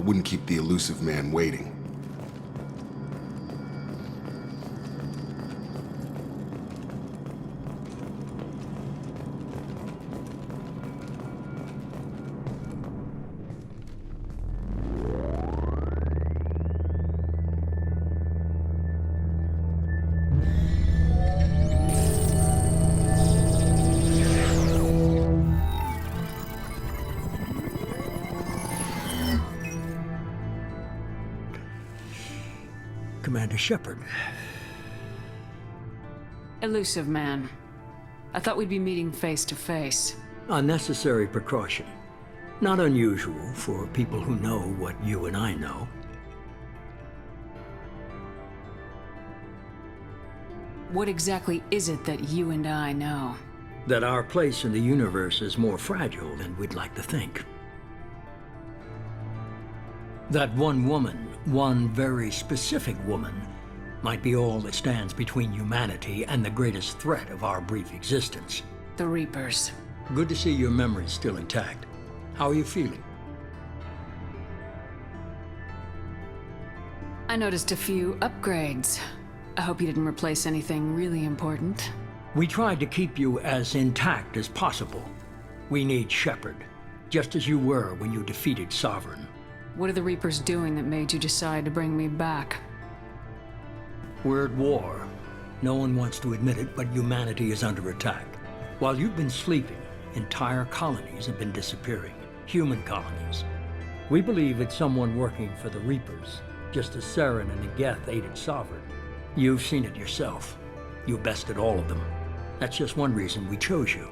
wouldn't keep the elusive man waiting. Commander Shepard. Elusive man. I thought we'd be meeting face to face. Unnecessary precaution. Not unusual for people who know what you and I know. What exactly is it that you and I know? That our place in the universe is more fragile than we'd like to think. That one woman, one very specific woman, might be all that stands between humanity and the greatest threat of our brief existence. The Reapers. Good to see your memory's still intact. How are you feeling? I noticed a few upgrades. I hope you didn't replace anything really important. We tried to keep you as intact as possible. We need Shepard, just as you were when you defeated Sovereign. What are the Reapers doing that made you decide to bring me back? We're at war. No one wants to admit it, but humanity is under attack. While you've been sleeping, entire colonies have been disappearing. Human colonies. We believe it's someone working for the Reapers, just as Saren and Negeth aided Sovereign. You've seen it yourself. You bested all of them. That's just one reason we chose you.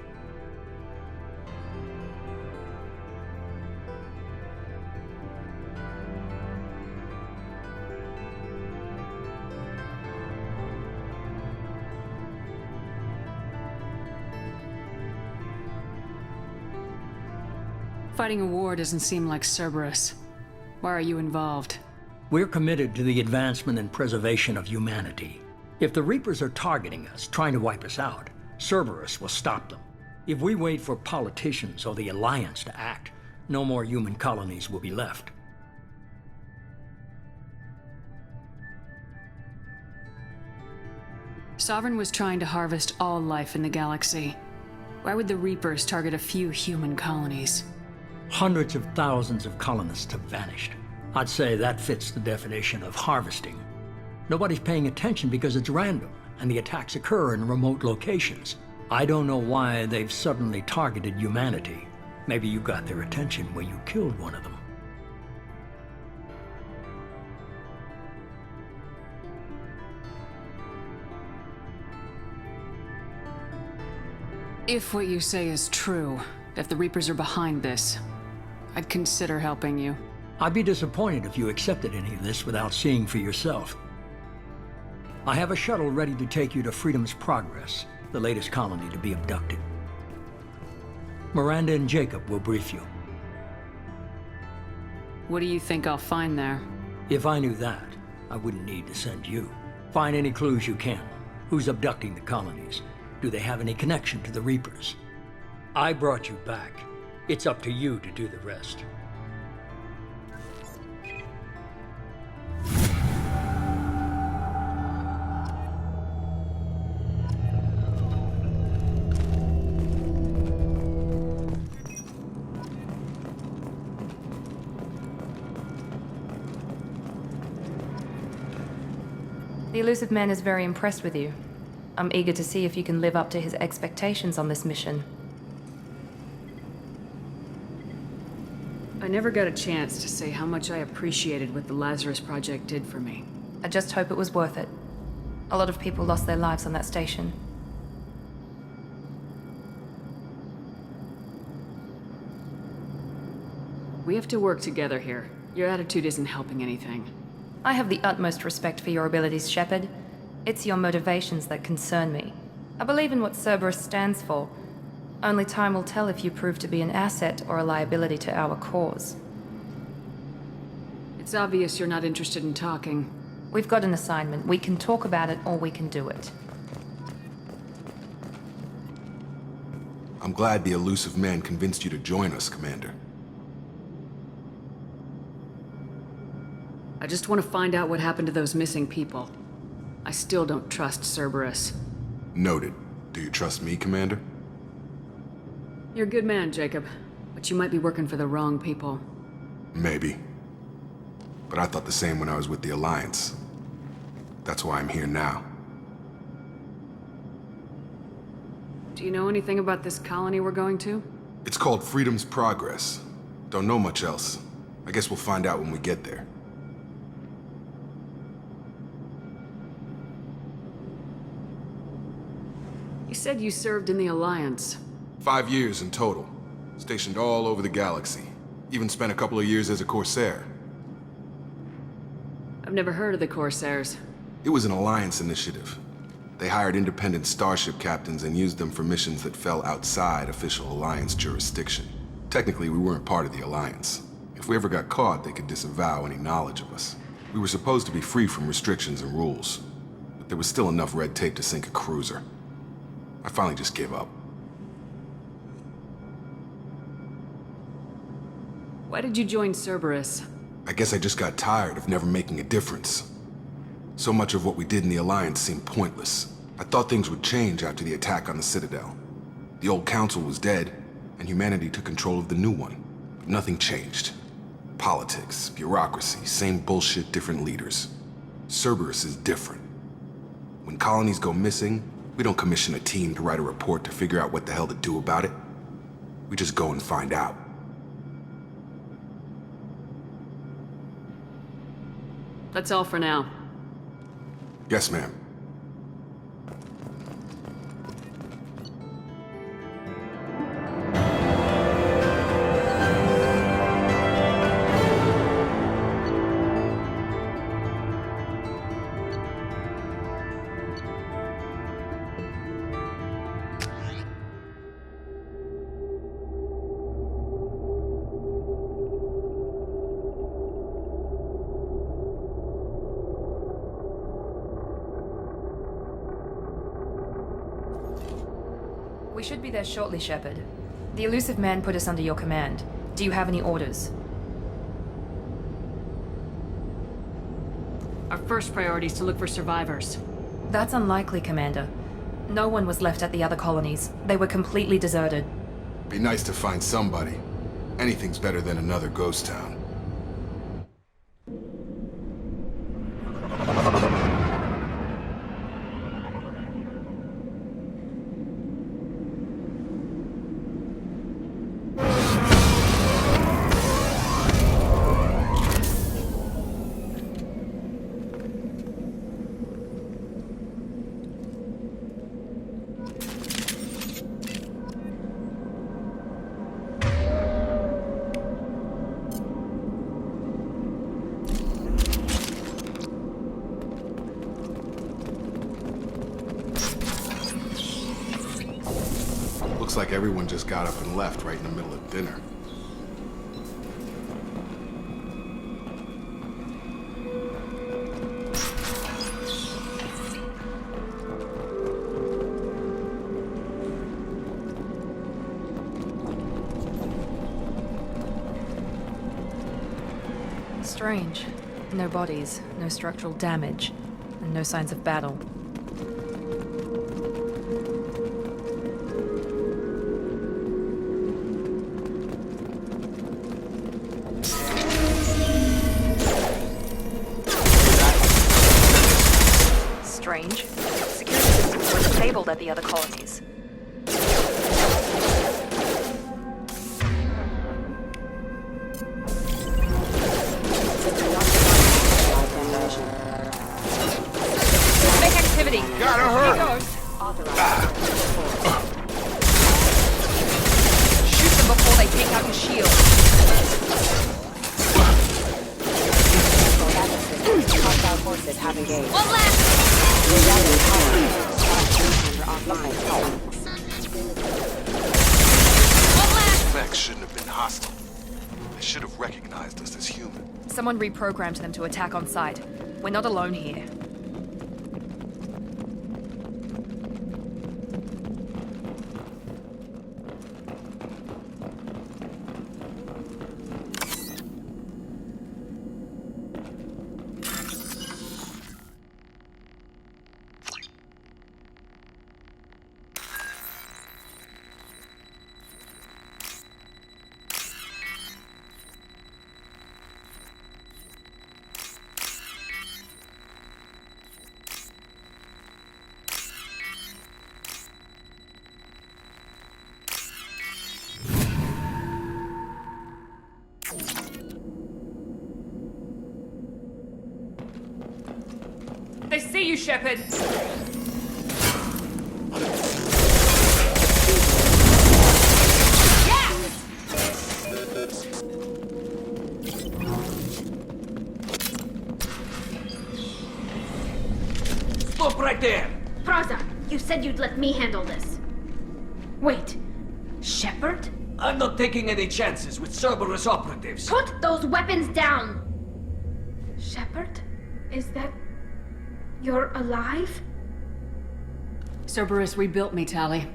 Fighting a war doesn't seem like Cerberus. Why are you involved? We're committed to the advancement and preservation of humanity. If the Reapers are targeting us, trying to wipe us out, Cerberus will stop them. If we wait for politicians or the Alliance to act, no more human colonies will be left. Sovereign was trying to harvest all life in the galaxy. Why would the Reapers target a few human colonies? Hundreds of thousands of colonists have vanished. I'd say that fits the definition of harvesting. Nobody's paying attention because it's random, and the attacks occur in remote locations. I don't know why they've suddenly targeted humanity. Maybe you got their attention when you killed one of them. If what you say is true, if the Reapers are behind this, I'd consider helping you. I'd be disappointed if you accepted any of this without seeing for yourself. I have a shuttle ready to take you to Freedom's Progress, the latest colony to be abducted. Miranda and Jacob will brief you. What do you think I'll find there? If I knew that, I wouldn't need to send you. Find any clues you can. Who's abducting the colonies? Do they have any connection to the Reapers? I brought you back. It's up to you to do the rest. The Elusive Man is very impressed with you. I'm eager to see if you can live up to his expectations on this mission. I never got a chance to say how much I appreciated what the Lazarus Project did for me. I just hope it was worth it. A lot of people lost their lives on that station. We have to work together here. Your attitude isn't helping anything. I have the utmost respect for your abilities, Shepard. It's your motivations that concern me. I believe in what Cerberus stands for. Only time will tell if you prove to be an asset or a liability to our cause. It's obvious you're not interested in talking. We've got an assignment. We can talk about it or we can do it. I'm glad the elusive man convinced you to join us, Commander. I just want to find out what happened to those missing people. I still don't trust Cerberus. Noted. Do you trust me, Commander? You're a good man, Jacob, but you might be working for the wrong people. Maybe. But I thought the same when I was with the Alliance. That's why I'm here now. Do you know anything about this colony we're going to? It's called Freedom's Progress. Don't know much else. I guess we'll find out when we get there. You said you served in the Alliance. 5 years in total. Stationed all over the galaxy. Even spent a couple of years as a Corsair. I've never heard of the Corsairs. It was an Alliance initiative. They hired independent starship captains and used them for missions that fell outside official Alliance jurisdiction. Technically, we weren't part of the Alliance. If we ever got caught, they could disavow any knowledge of us. We were supposed to be free from restrictions and rules, but there was still enough red tape to sink a cruiser. I finally just gave up. Why did you join Cerberus? I guess I just got tired of never making a difference. So much of what we did in the Alliance seemed pointless. I thought things would change after the attack on the Citadel. The old council was dead, and humanity took control of the new one. But nothing changed. Politics, bureaucracy, same bullshit, different leaders. Cerberus is different. When colonies go missing, we don't commission a team to write a report to figure out what the hell to do about it. We just go and find out. That's all for now. Yes, ma'am. We should be there shortly, Shepard. The Elusive Man put us under your command. Do you have any orders? Our first priority is to look for survivors. That's unlikely, Commander. No one was left at the other colonies. They were completely deserted. Be nice to find somebody. Anything's better than another ghost town. Looks like everyone just got up and left right in the middle of dinner. Strange. No bodies, no structural damage, and no signs of battle. Strange. Security systems were disabled at the other colonies. Make activity. Gotta hurry. Here goes. Shoot them before they take out your shield. Hostile forces have engaged. One left. Rerouting power. Under offline. One left. Vex shouldn't have been hostile. They should have recognized us as human. Someone reprogrammed them to attack on sight. We're not alone here. See you, Shepard! Stop right there! Praza, you said you'd let me handle this. Wait, Shepard? I'm not taking any chances with Cerberus operatives. Put those weapons down! Shepard? Is that... you're alive? Cerberus rebuilt me, Tali.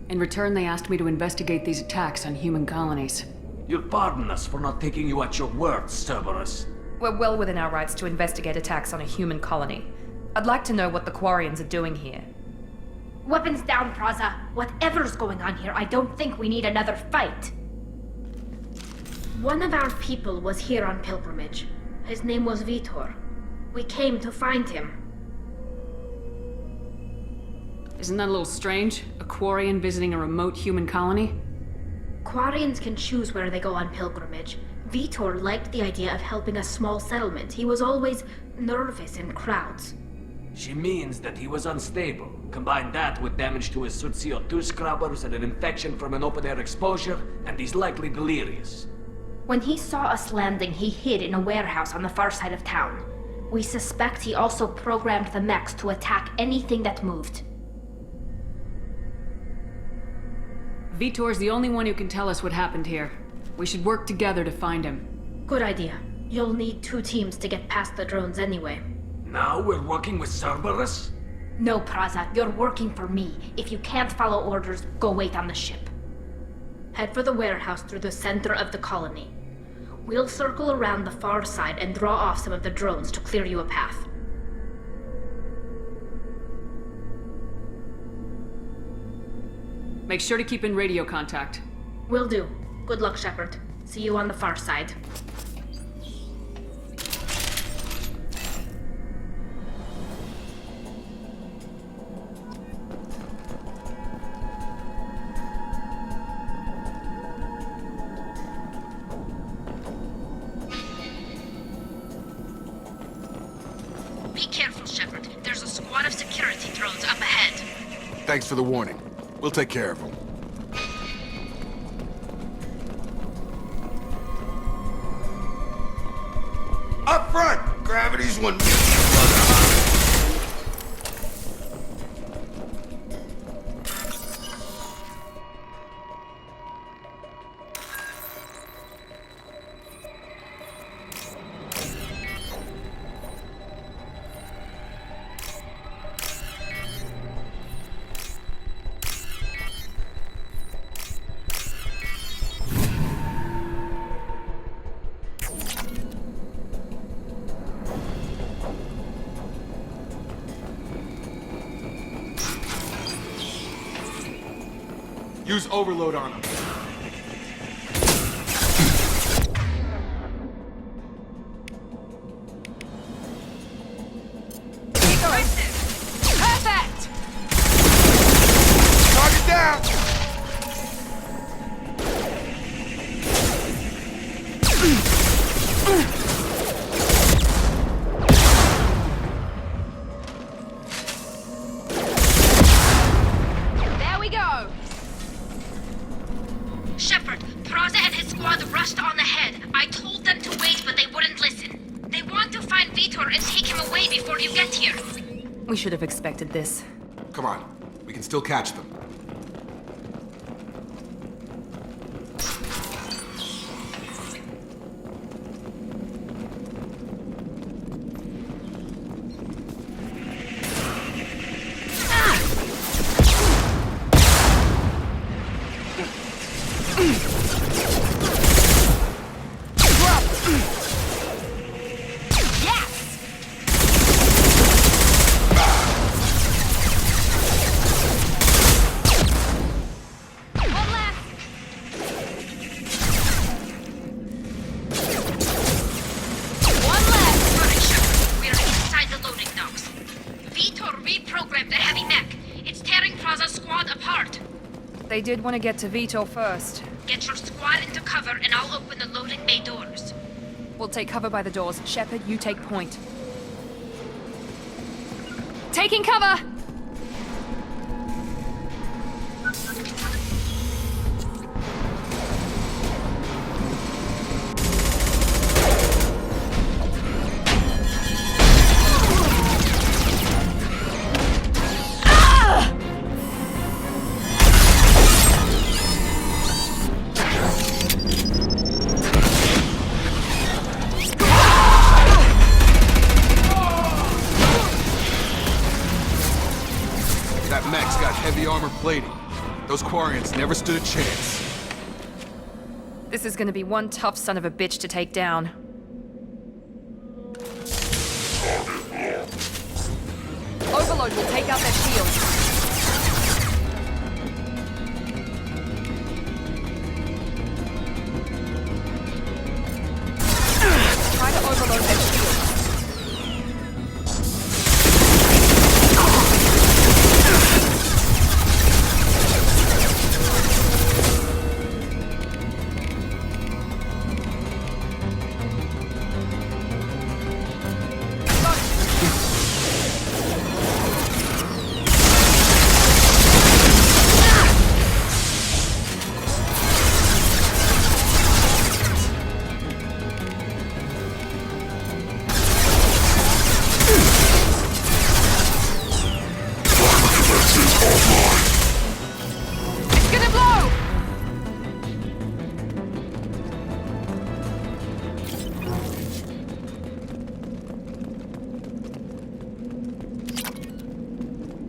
In return, they asked me to investigate these attacks on human colonies. You'll pardon us for not taking you at your word, Cerberus. We're well within our rights to investigate attacks on a human colony. I'd like to know what the Quarians are doing here. Weapons down, Praza. Whatever's going on here, I don't think we need another fight. One of our people was here on pilgrimage. His name was Vitor. We came to find him. Isn't that a little strange? A Quarian visiting a remote human colony? Quarians can choose where they go on pilgrimage. Vitor liked the idea of helping a small settlement. He was always nervous in crowds. She means that he was unstable. Combine that with damage to his suit CO2 scrubbers and an infection from an open-air exposure, and he's likely delirious. When he saw us landing, he hid in a warehouse on the far side of town. We suspect he also programmed the mechs to attack anything that moved. Vitor's the only one who can tell us what happened here. We should work together to find him. Good idea. You'll need 2 teams to get past the drones anyway. Now we're working with Cerberus? No, Praza, you're working for me. If you can't follow orders, go wait on the ship. Head for the warehouse through the center of the colony. We'll circle around the far side and draw off some of the drones to clear you a path. Make sure to keep in radio contact. Will do. Good luck, Shepard. See you on the far side. Be careful, Shepard. There's a squad of security drones up ahead. Thanks for the warning. We'll take care of them. Up front! Gravity's one million. Use overload on him. Perfect! Target down! There we go! Shepard, Praza and his squad rushed on ahead. I told them to wait, but they wouldn't listen. They want to find Vitor and take him away before you get here. We should have expected this. Come on. We can still catch them. They did want to get to Vitor first. Get your squad into cover and I'll open the loading bay doors. We'll take cover by the doors. Shepard, you take point. Taking cover! That mech's got heavy armor plating. Those Quarians never stood a chance. This is gonna be one tough son of a bitch to take down. Overload will take out their shields. Try to overload their shields.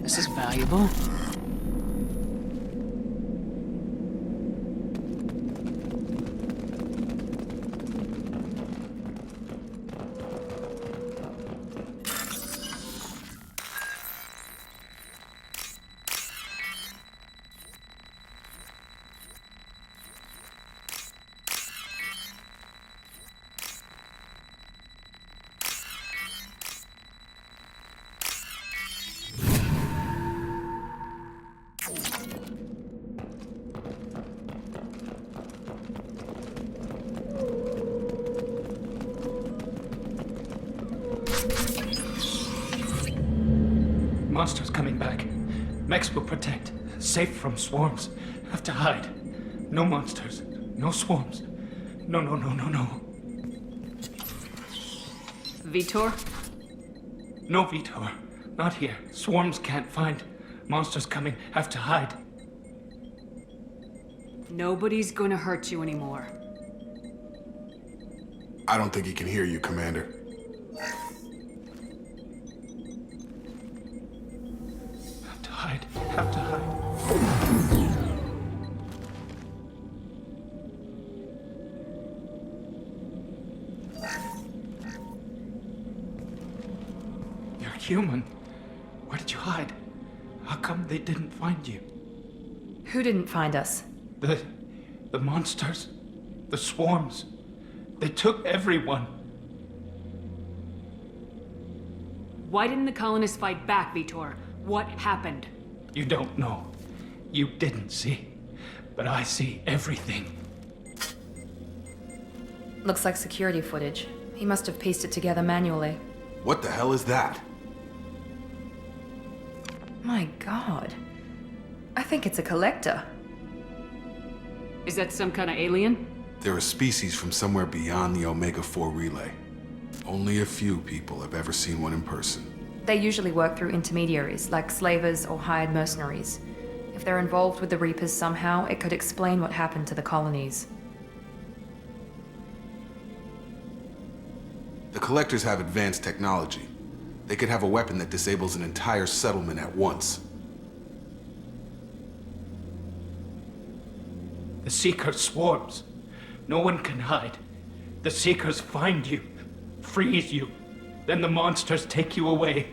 This is valuable. Monsters coming back. Mechs will protect. Safe from swarms. Have to hide. No monsters. No swarms. No. Vitor? No, Vitor. Not here. Swarms can't find. Monsters coming. Have to hide. Nobody's gonna hurt you anymore. I don't think he can hear you, Commander. Have to hide. Have to hide. You're human. Where did you hide? How come they didn't find you? Who didn't find us? The monsters. The swarms. They took everyone. Why didn't the colonists fight back, Vitor? What happened? You don't know. You didn't see. But I see everything. Looks like security footage. He must have pieced it together manually. What the hell is that? My god. I think it's a collector. Is that some kind of alien? They're a species from somewhere beyond the Omega-4 relay. Only a few people have ever seen one in person. They usually work through intermediaries, like slavers or hired mercenaries. If they're involved with the Reapers somehow, it could explain what happened to the colonies. The Collectors have advanced technology. They could have a weapon that disables an entire settlement at once. The Seeker swarms. No one can hide. The Seekers find you, freeze you, then the monsters take you away.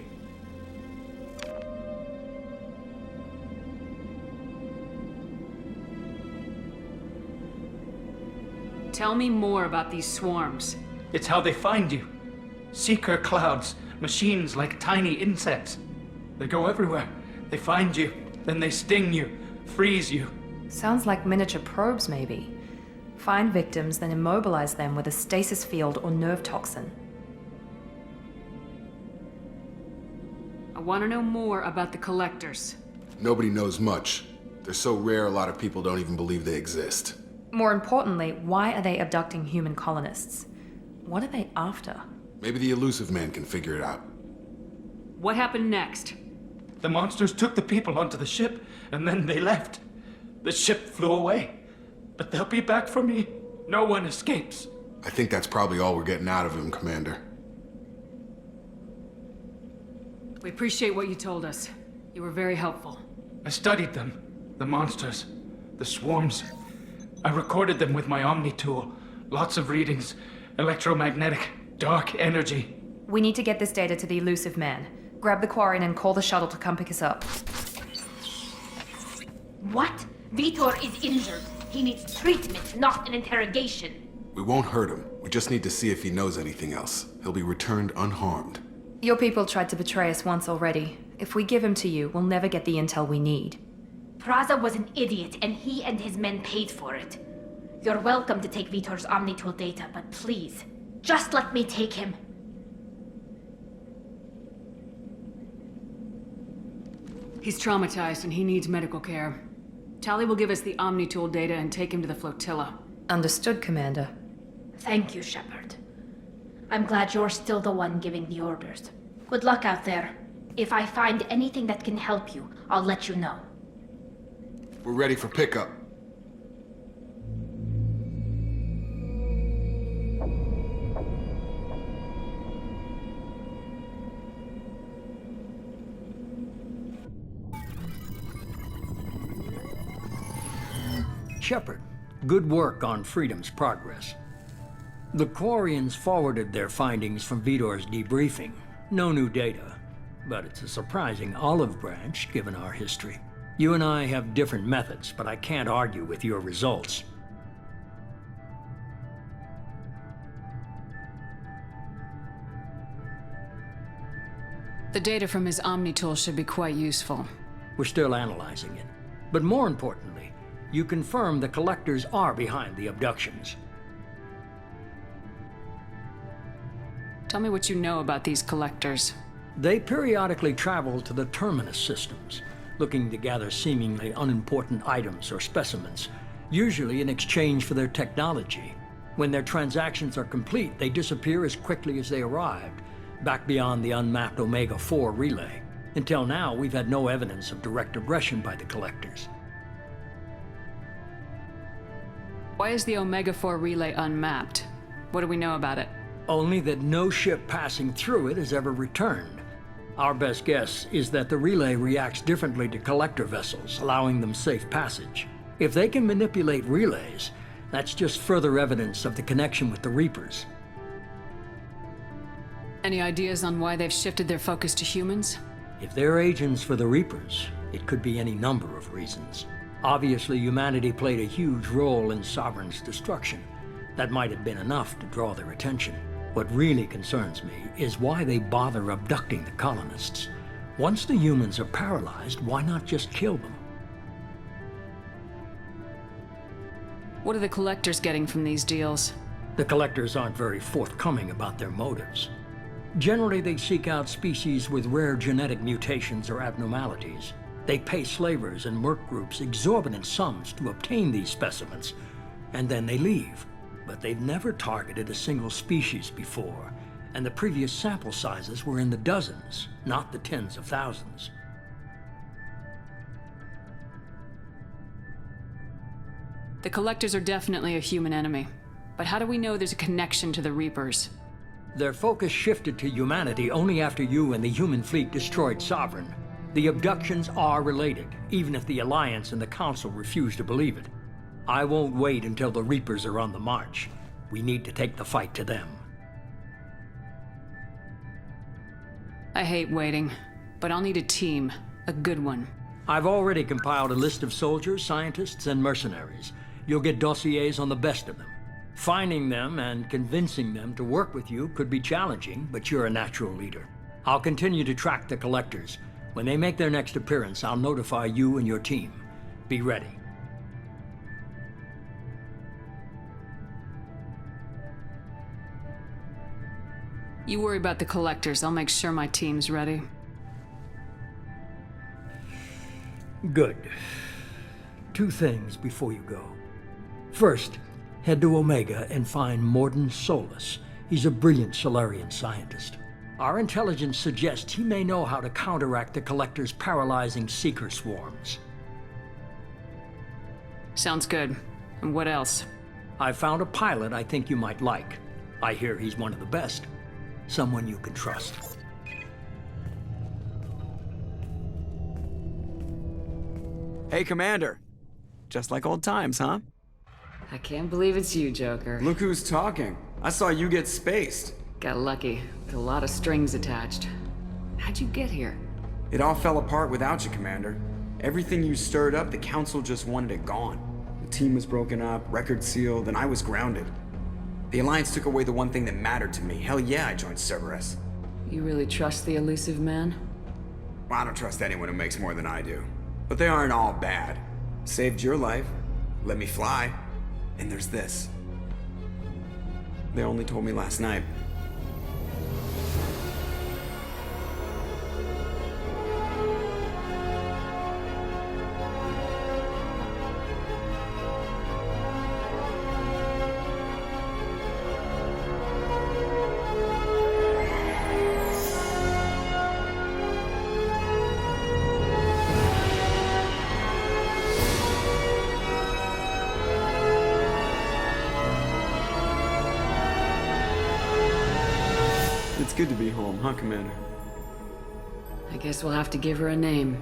Tell me more about these swarms. It's how they find you. Seeker clouds, machines like tiny insects. They go everywhere. They find you, then they sting you, freeze you. Sounds like miniature probes, maybe. Find victims, then immobilize them with a stasis field or nerve toxin. I want to know more about the Collectors. Nobody knows much. They're so rare, a lot of people don't even believe they exist. More importantly, why are they abducting human colonists? What are they after? Maybe the Elusive Man can figure it out. What happened next? The monsters took the people onto the ship, and then they left. The ship flew away. But they'll be back for me. No one escapes. I think that's probably all we're getting out of him, Commander. We appreciate what you told us. You were very helpful. I studied them. The monsters. The swarms. I recorded them with my Omni tool. Lots of readings. Electromagnetic. Dark energy. We need to get this data to the Elusive Man. Grab the Quarian and call the shuttle to come pick us up. What? Vitor is injured. He needs treatment, not an interrogation. We won't hurt him. We just need to see if he knows anything else. He'll be returned unharmed. Your people tried to betray us once already. If we give him to you, we'll never get the intel we need. Praza was an idiot, and he and his men paid for it. You're welcome to take Vitor's Omnitool data, but please, just let me take him. He's traumatized and he needs medical care. Tali will give us the Omnitool data and take him to the flotilla. Understood, Commander. Thank you, Shepard. I'm glad you're still the one giving the orders. Good luck out there. If I find anything that can help you, I'll let you know. We're ready for pickup. Shepard, good work on Freedom's progress. The Quarians forwarded their findings from Vitor's debriefing. No new data, but it's a surprising olive branch given our history. You and I have different methods, but I can't argue with your results. The data from his Omnitool should be quite useful. We're still analyzing it. But more importantly, you confirm the Collectors are behind the abductions. Tell me what you know about these Collectors. They periodically travel to the Terminus systems, looking to gather seemingly unimportant items or specimens, usually in exchange for their technology. When their transactions are complete, they disappear as quickly as they arrived, back beyond the unmapped Omega-4 relay. Until now, we've had no evidence of direct aggression by the Collectors. Why is the Omega-4 relay unmapped? What do we know about it? Only that no ship passing through it has ever returned. Our best guess is that the relay reacts differently to Collector vessels, allowing them safe passage. If they can manipulate relays, that's just further evidence of the connection with the Reapers. Any ideas on why they've shifted their focus to humans? If they're agents for the Reapers, it could be any number of reasons. Obviously, humanity played a huge role in Sovereign's destruction. That might have been enough to draw their attention. What really concerns me is why they bother abducting the colonists. Once the humans are paralyzed, why not just kill them? What are the Collectors getting from these deals? The Collectors aren't very forthcoming about their motives. Generally, they seek out species with rare genetic mutations or abnormalities. They pay slavers and merc groups exorbitant sums to obtain these specimens, and then they leave. But they've never targeted a single species before, and the previous sample sizes were in the dozens, not the tens of thousands. The Collectors are definitely a human enemy. But how do we know there's a connection to the Reapers? Their focus shifted to humanity only after you and the human fleet destroyed Sovereign. The abductions are related, even if the Alliance and the Council refuse to believe it. I won't wait until the Reapers are on the march. We need to take the fight to them. I hate waiting, but I'll need a team. A good one. I've already compiled a list of soldiers, scientists, and mercenaries. You'll get dossiers on the best of them. Finding them and convincing them to work with you could be challenging, but you're a natural leader. I'll continue to track the Collectors. When they make their next appearance, I'll notify you and your team. Be ready. You worry about the Collectors. I'll make sure my team's ready. Good. Two things before you go. First, head to Omega and find Mordin Solus. He's a brilliant Solarian scientist. Our intelligence suggests he may know how to counteract the Collector's paralyzing Seeker swarms. Sounds good. And what else? I found a pilot I think you might like. I hear he's one of the best. Someone you can trust. Hey, Commander. Just like old times, huh? I can't believe it's you, Joker. Look who's talking. I saw you get spaced. Got lucky, with a lot of strings attached. How'd you get here? It all fell apart without you, Commander. Everything you stirred up, the Council just wanted it gone. The team was broken up, record sealed, and I was grounded. The Alliance took away the one thing that mattered to me. Hell yeah, I joined Cerberus. You really trust the elusive man? Well, I don't trust anyone who makes more than I do. But they aren't all bad. Saved your life, let me fly, and there's this. They only told me last night. It's good to be home, huh, Commander? I guess we'll have to give her a name.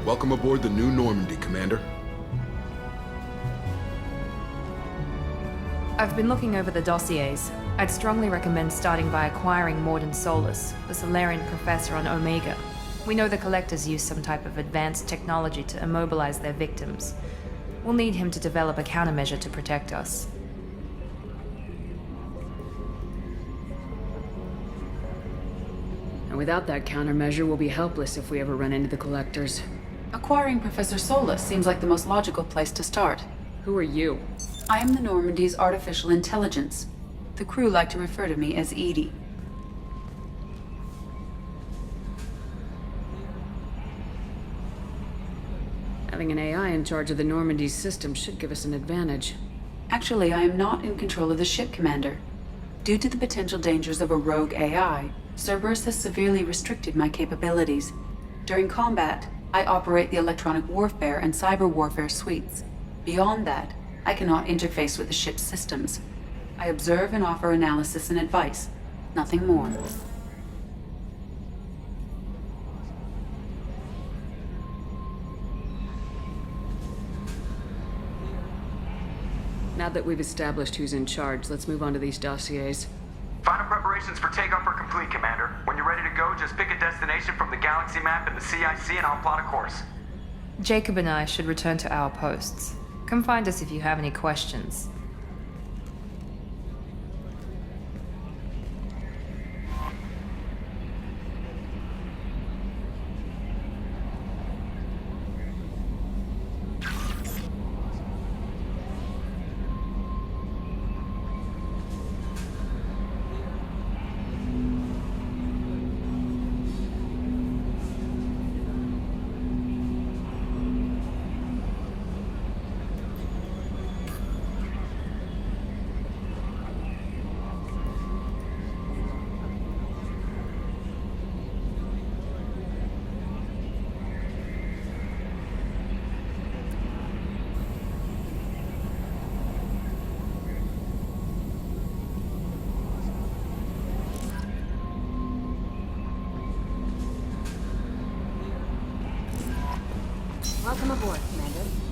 Welcome aboard the New Normandy, Commander. I've been looking over the dossiers. I'd strongly recommend starting by acquiring Mordin Solus, the Solarian professor on Omega. We know the Collectors use some type of advanced technology to immobilize their victims. We'll need him to develop a countermeasure to protect us. And without that countermeasure, we'll be helpless if we ever run into the Collectors. Acquiring Professor Solus seems like the most logical place to start. Who are you? I am the Normandy's artificial intelligence. The crew like to refer to me as EDI. Having an AI in charge of the Normandy's system should give us an advantage. Actually, I am not in control of the ship, Commander. Due to the potential dangers of a rogue AI, Cerberus has severely restricted my capabilities. During combat, I operate the electronic warfare and cyber warfare suites. Beyond that, I cannot interface with the ship's systems. I observe and offer analysis and advice, nothing more. Now that we've established who's in charge, let's move on to these dossiers. Final preparations for takeoff are complete, Commander. When you're ready to go, just pick a destination from the galaxy map and the CIC and I'll plot a course. Jacob and I should return to our posts. Come find us if you have any questions. Welcome aboard, Commander.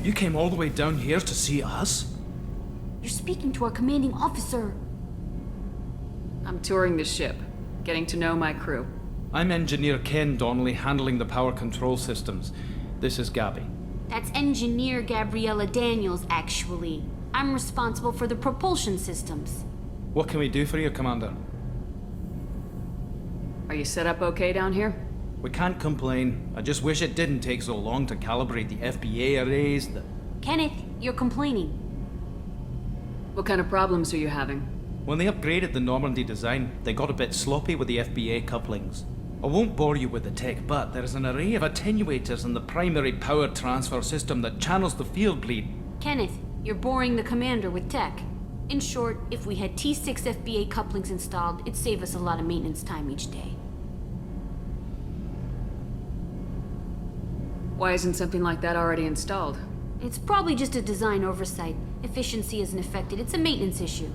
You came all the way down here to see us? You're speaking to our commanding officer. I'm touring the ship, getting to know my crew. I'm Engineer Ken Donnelly, handling the power control systems. This is Gabby. That's Engineer Gabriella Daniels, actually. I'm responsible for the propulsion systems. What can we do for you, Commander? Are you set up okay down here? We can't complain. I just wish it didn't take so long to calibrate the FBA arrays. Kenneth, you're complaining. What kind of problems are you having? When they upgraded the Normandy design, they got a bit sloppy with the FBA couplings. I won't bore you with the tech, but there is an array of attenuators in the primary power transfer system that channels the field bleed. Kenneth, you're boring the commander with tech. In short, if we had T6 FBA couplings installed, it'd save us a lot of maintenance time each day. Why isn't something like that already installed? It's probably just a design oversight. Efficiency isn't affected. It's a maintenance issue.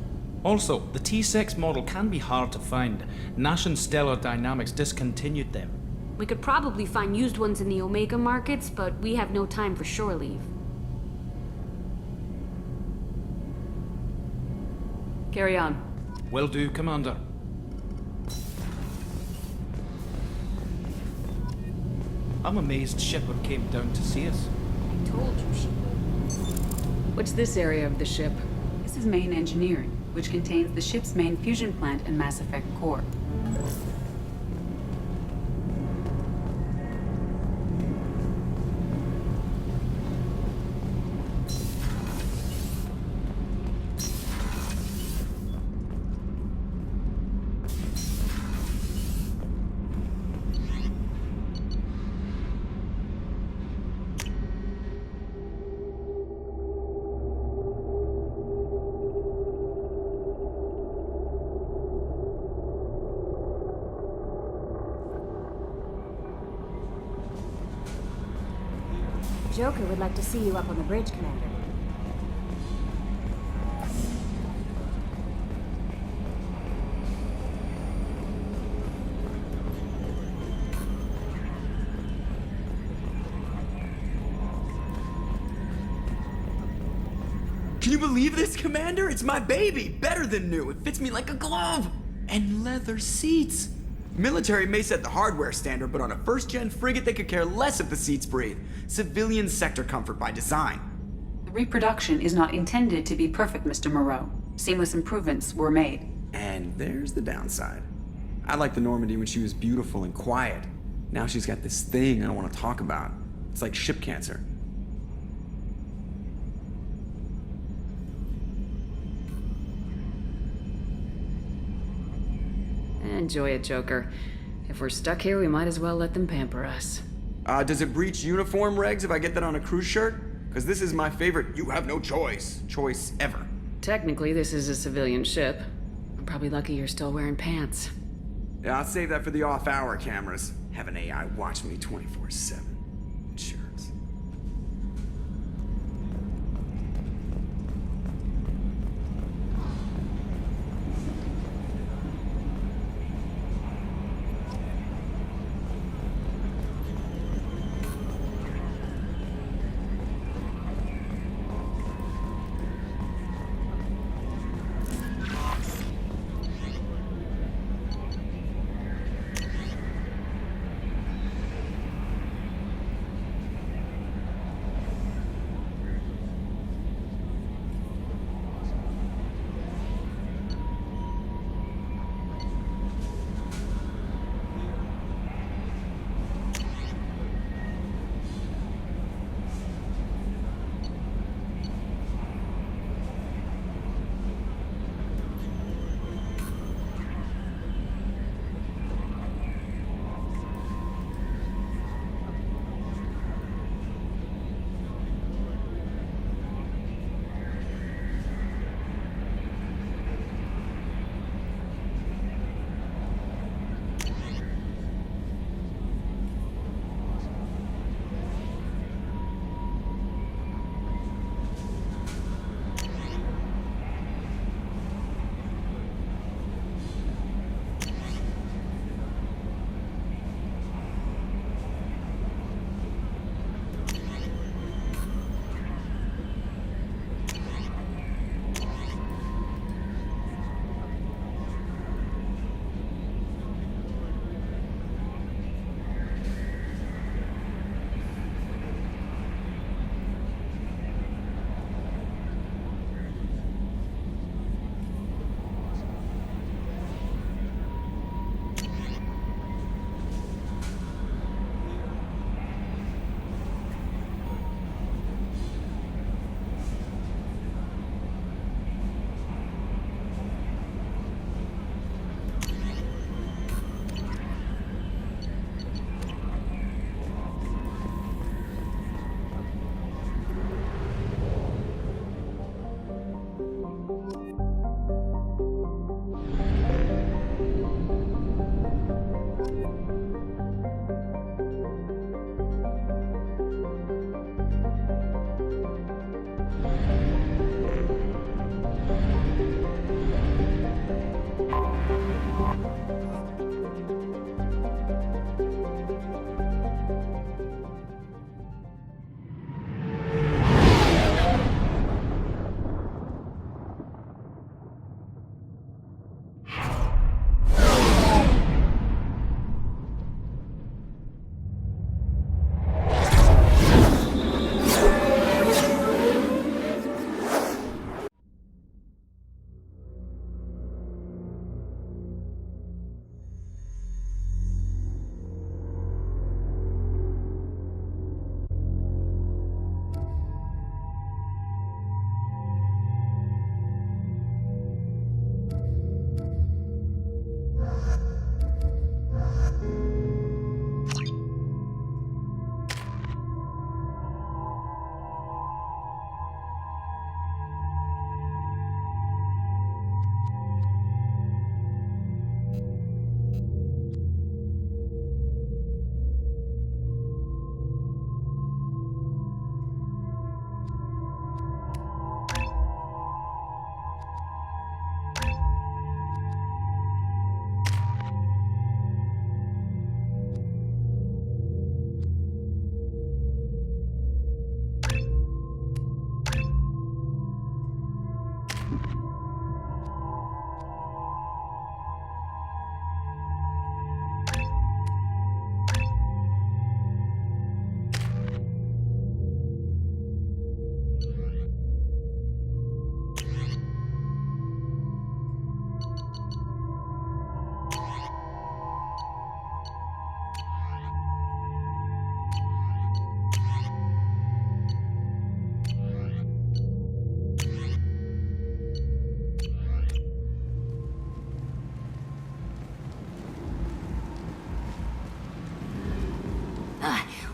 Also, the T6 model can be hard to find. Nash and Stellar Dynamics discontinued them. We could probably find used ones in the Omega markets, but we have no time for shore leave. Carry on. Will do, Commander. I'm amazed Shepard came down to see us. I told you she would. What's this area of the ship? This is main engineering, which contains the ship's main fusion plant and Mass Effect core. Joker would like to see you up on the bridge, Commander. Can you believe this, Commander? It's my baby! Better than new. It fits me like a glove! And leather seats! Military may set the hardware standard, but on a first-gen frigate, they could care less if the seats breathe. Civilian sector comfort by design. The reproduction is not intended to be perfect, Mr. Moreau. Seamless improvements were made. And there's the downside. I liked the Normandy when she was beautiful and quiet. Now she's got this thing I don't want to talk about. It's like ship cancer. Enjoy it, Joker. If we're stuck here, we might as well let them pamper us. Does it breach uniform regs if I get that on a cruise shirt? Because this is my favorite you have no choice ever. Technically, this is a civilian ship. I'm probably lucky you're still wearing pants. Yeah, I'll save that for the off-hour cameras. Have an AI watch me 24/7. Jerks.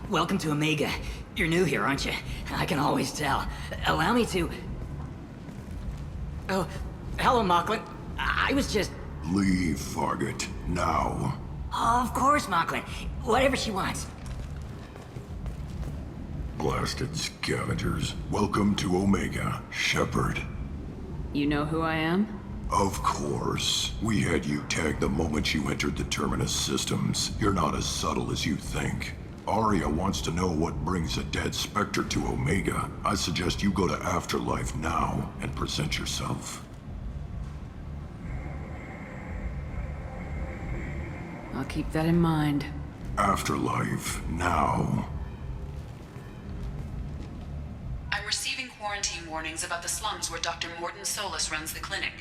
Welcome to Omega. You're new here, aren't you? I can always tell. Allow me to... Oh, hello, Mocklin. I was just... Leave, Fargate. Now. Of course, Mocklin. Whatever she wants. Blasted scavengers. Welcome to Omega, Shepard. You know who I am? Of course. We had you tagged the moment you entered the Terminus systems. You're not as subtle as you think. Aria wants to know what brings a dead Spectre to Omega. I suggest you go to Afterlife now and present yourself. I'll keep that in mind. Afterlife now. I'm receiving quarantine warnings about the slums where Dr. Morton Solus runs the clinic.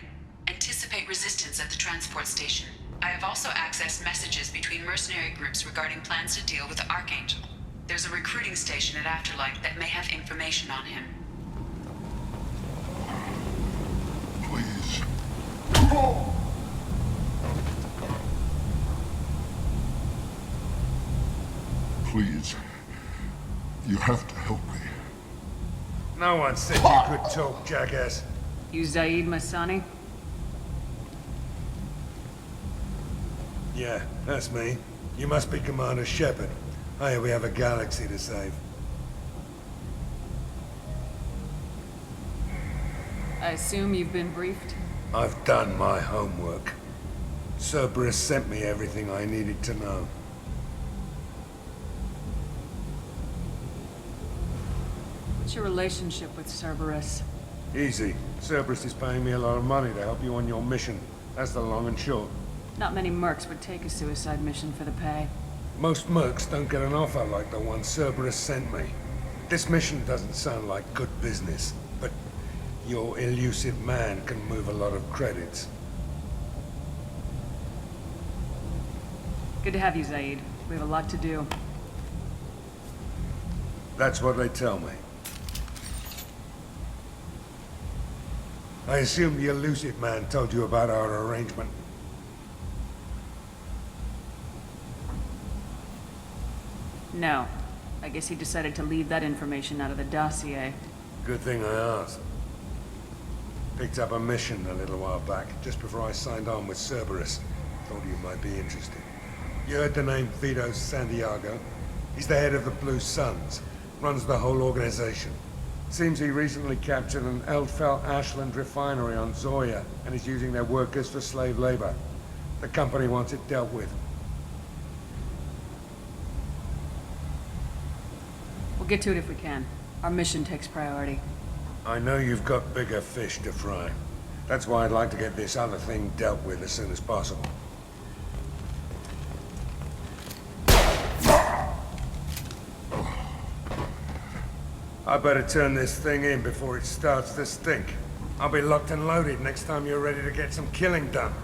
Anticipate resistance at the transport station. I have also accessed messages between mercenary groups regarding plans to deal with the Archangel. There's a recruiting station at Afterlife that may have information on him. Please. Please. You have to help me. No one said you could talk, jackass. You Zaid Masani? Yeah, that's me. You must be Commander Shepard. Hey, we have a galaxy to save. I assume you've been briefed? I've done my homework. Cerberus sent me everything I needed to know. What's your relationship with Cerberus? Easy. Cerberus is paying me a lot of money to help you on your mission. That's the long and short. Not many mercs would take a suicide mission for the pay. Most mercs don't get an offer like the one Cerberus sent me. This mission doesn't sound like good business, but your elusive man can move a lot of credits. Good to have you, Zaid. We have a lot to do. That's what they tell me. I assume the elusive man told you about our arrangement. No. I guess he decided to leave that information out of the dossier. Good thing I asked. Picked up a mission a little while back, just before I signed on with Cerberus. Thought you might be interested. You heard the name Vito Santiago? He's the head of the Blue Suns. Runs the whole organization. Seems he recently captured an Eldfell Ashland refinery on Zoya and is using their workers for slave labor. The company wants it dealt with. We'll get to it if we can. Our mission takes priority. I know you've got bigger fish to fry. That's why I'd like to get this other thing dealt with as soon as possible. I better turn this thing in before it starts to stink. I'll be locked and loaded next time you're ready to get some killing done.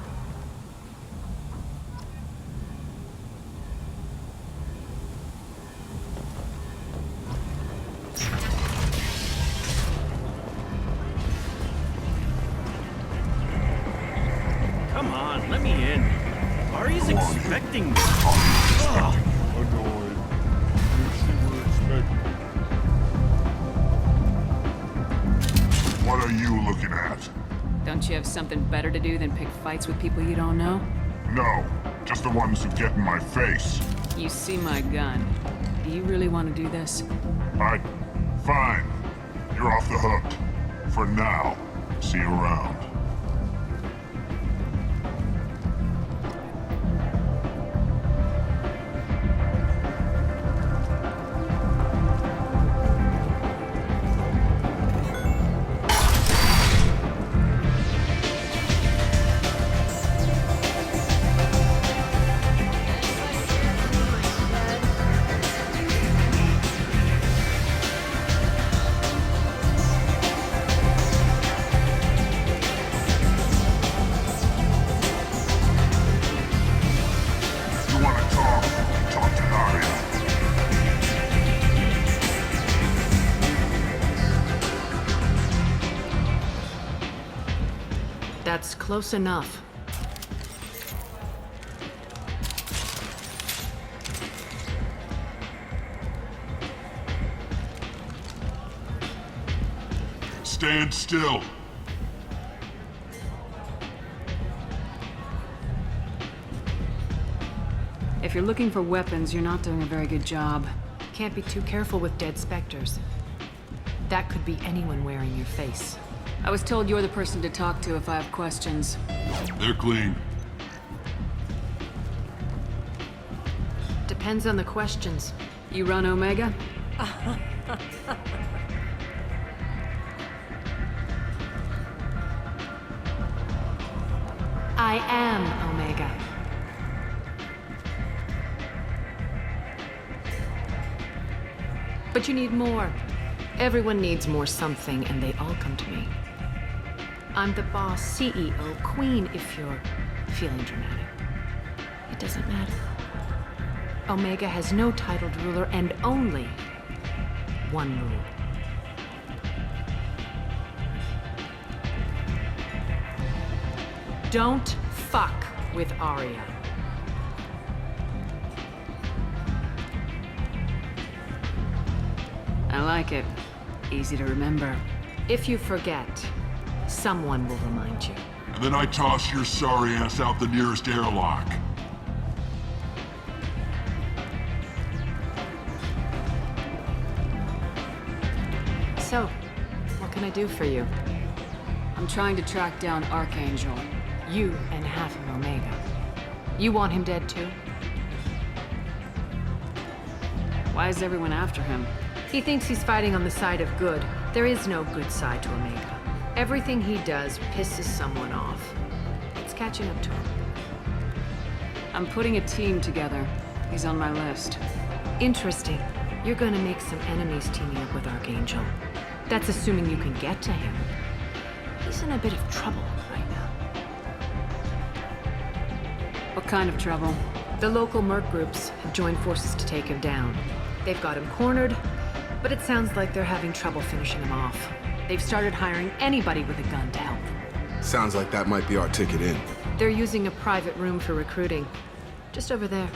Come on, let me in. Ari's expecting me. What are you looking at? Don't you have something better to do than pick fights with people you don't know? No, just the ones who get in my face. You see my gun. Do you really want to do this? Fine. You're off the hook. For now. See you around. That's close enough. Stand still. If you're looking for weapons, you're not doing a very good job. Can't be too careful with dead specters. That could be anyone wearing your face. I was told you're the person to talk to if I have questions. They're clean. Depends on the questions. You run Omega? I am Omega. But you need more. Everyone needs more something, and they all come to me. I'm the boss, CEO, queen, if you're feeling dramatic. It doesn't matter. Omega has no titled ruler and only one rule. Don't fuck with Aria. I like it. Easy to remember. If you forget, someone will remind you. And then I toss your sorry ass out the nearest airlock. So, what can I do for you? I'm trying to track down Archangel. You and half of Omega. You want him dead too? Why is everyone after him? He thinks he's fighting on the side of good. There is no good side to Omega. Everything he does pisses someone off. It's catching up to him. I'm putting a team together. He's on my list. Interesting. You're gonna make some enemies teaming up with Archangel. That's assuming you can get to him. He's in a bit of trouble right now. What kind of trouble? The local merc groups have joined forces to take him down. They've got him cornered, but it sounds like they're having trouble finishing him off. They've started hiring anybody with a gun to help. Sounds like that might be our ticket in. They're using a private room for recruiting. Just over there.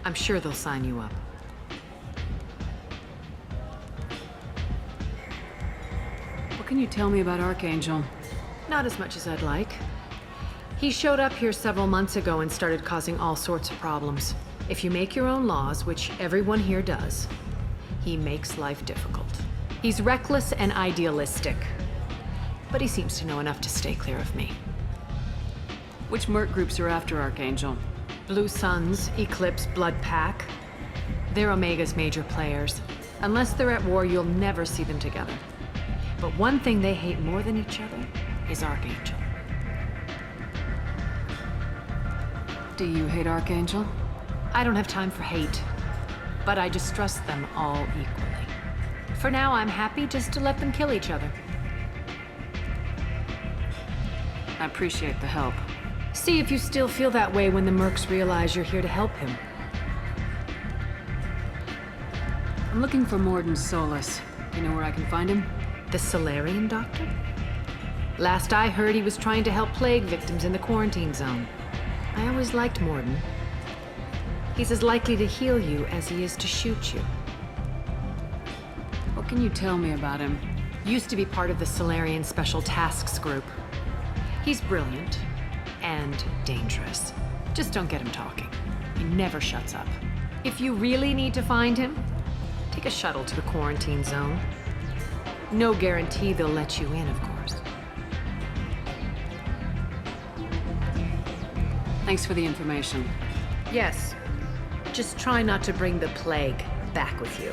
I'm sure they'll sign you up. What can you tell me about Archangel? Not as much as I'd like. He showed up here several months ago and started causing all sorts of problems. If you make your own laws, which everyone here does, he makes life difficult. He's reckless and idealistic, but he seems to know enough to stay clear of me. Which merc groups are after Archangel? Blue Suns, Eclipse, Blood Pack. They're Omega's major players. Unless they're at war, you'll never see them together. But one thing they hate more than each other is Archangel. Do you hate Archangel? I don't have time for hate, but I distrust them all equally. For now, I'm happy just to let them kill each other. I appreciate the help. See if you still feel that way when the mercs realize you're here to help him. I'm looking for Mordin Solus. You know where I can find him? The Solarian Doctor? Last I heard, he was trying to help plague victims in the quarantine zone. I always liked Mordin. He's as likely to heal you as he is to shoot you. What can you tell me about him? Used to be part of the Solarian Special Tasks Group. He's brilliant and dangerous. Just don't get him talking. He never shuts up. If you really need to find him, take a shuttle to the quarantine zone. No guarantee they'll let you in, of course. Thanks for the information. Yes. Just try not to bring the plague back with you.